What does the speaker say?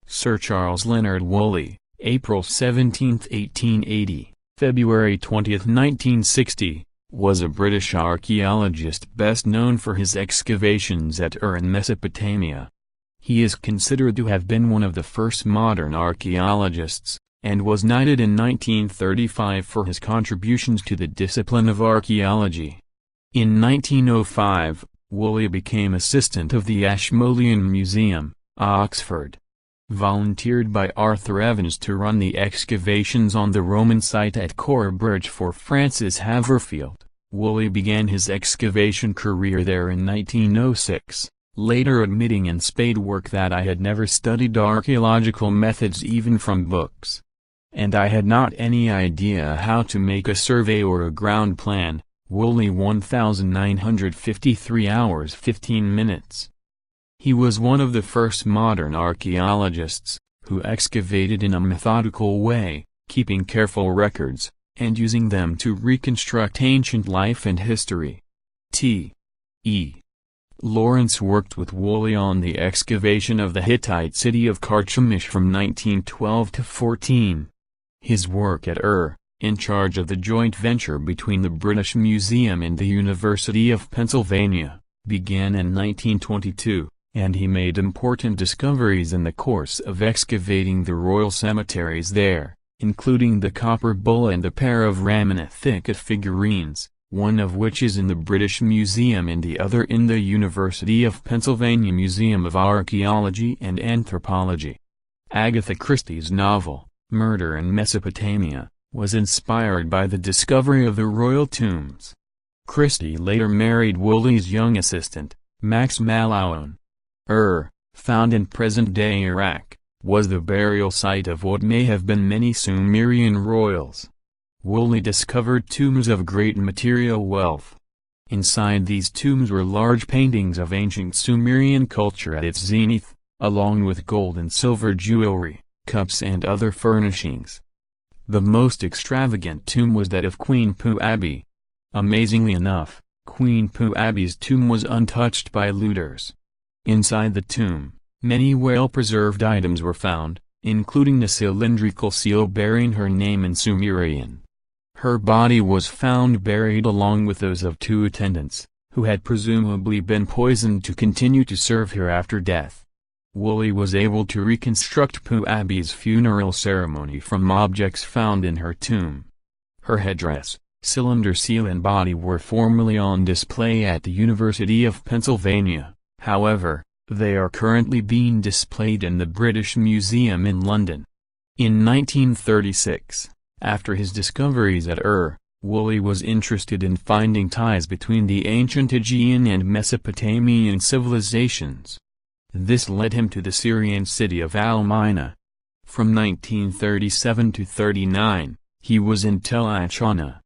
Sir Charles Leonard Woolley, April 17, 1880, February 20, 1960, was a British archaeologist best known for his excavations at Ur in Mesopotamia. He is considered to have been one of the first modern archaeologists, and was knighted in 1935 for his contributions to the discipline of archaeology. In 1905, Woolley became assistant of the Ashmolean Museum, Oxford. Volunteered by Arthur Evans to run the excavations on the Roman site at Corbridge for Francis Haverfield, Woolley began his excavation career there in 1906, later admitting in spadework that I had never studied archaeological methods even from books. And I had not any idea how to make a survey or a ground plan. Woolley 1953 hours 15 minutes. He was one of the first modern archaeologists, who excavated in a methodical way, keeping careful records, and using them to reconstruct ancient life and history. T.E. Lawrence worked with Woolley on the excavation of the Hittite city of Carchemish from 1912 to 14. His work at Ur, in charge of the joint venture between the British Museum and the University of Pennsylvania, began in 1922. And he made important discoveries in the course of excavating the royal cemeteries there, including the copper bull and the pair of Ramanathica figurines, one of which is in the British Museum and the other in the University of Pennsylvania Museum of Archaeology and Anthropology. Agatha Christie's novel, Murder in Mesopotamia, was inspired by the discovery of the royal tombs. Christie later married Woolley's young assistant, Max Malone. Ur, found in present-day Iraq, was the burial site of what may have been many Sumerian royals. Woolley discovered tombs of great material wealth. Inside these tombs were large paintings of ancient Sumerian culture at its zenith, along with gold and silver jewelry, cups and other furnishings. The most extravagant tomb was that of Queen Puabi. Amazingly enough, Queen Puabi's tomb was untouched by looters. Inside the tomb, many well-preserved items were found, including a cylindrical seal bearing her name in Sumerian. Her body was found buried along with those of two attendants, who had presumably been poisoned to continue to serve her after death. Woolley was able to reconstruct Puabi's funeral ceremony from objects found in her tomb. Her headdress, cylinder seal and body were formerly on display at the University of Pennsylvania. However, they are currently being displayed in the British Museum in London. In 1936, after his discoveries at Ur, Woolley was interested in finding ties between the ancient Aegean and Mesopotamian civilizations. This led him to the Syrian city of Al-Mina. From 1937 to 39, he was in Tel Achana.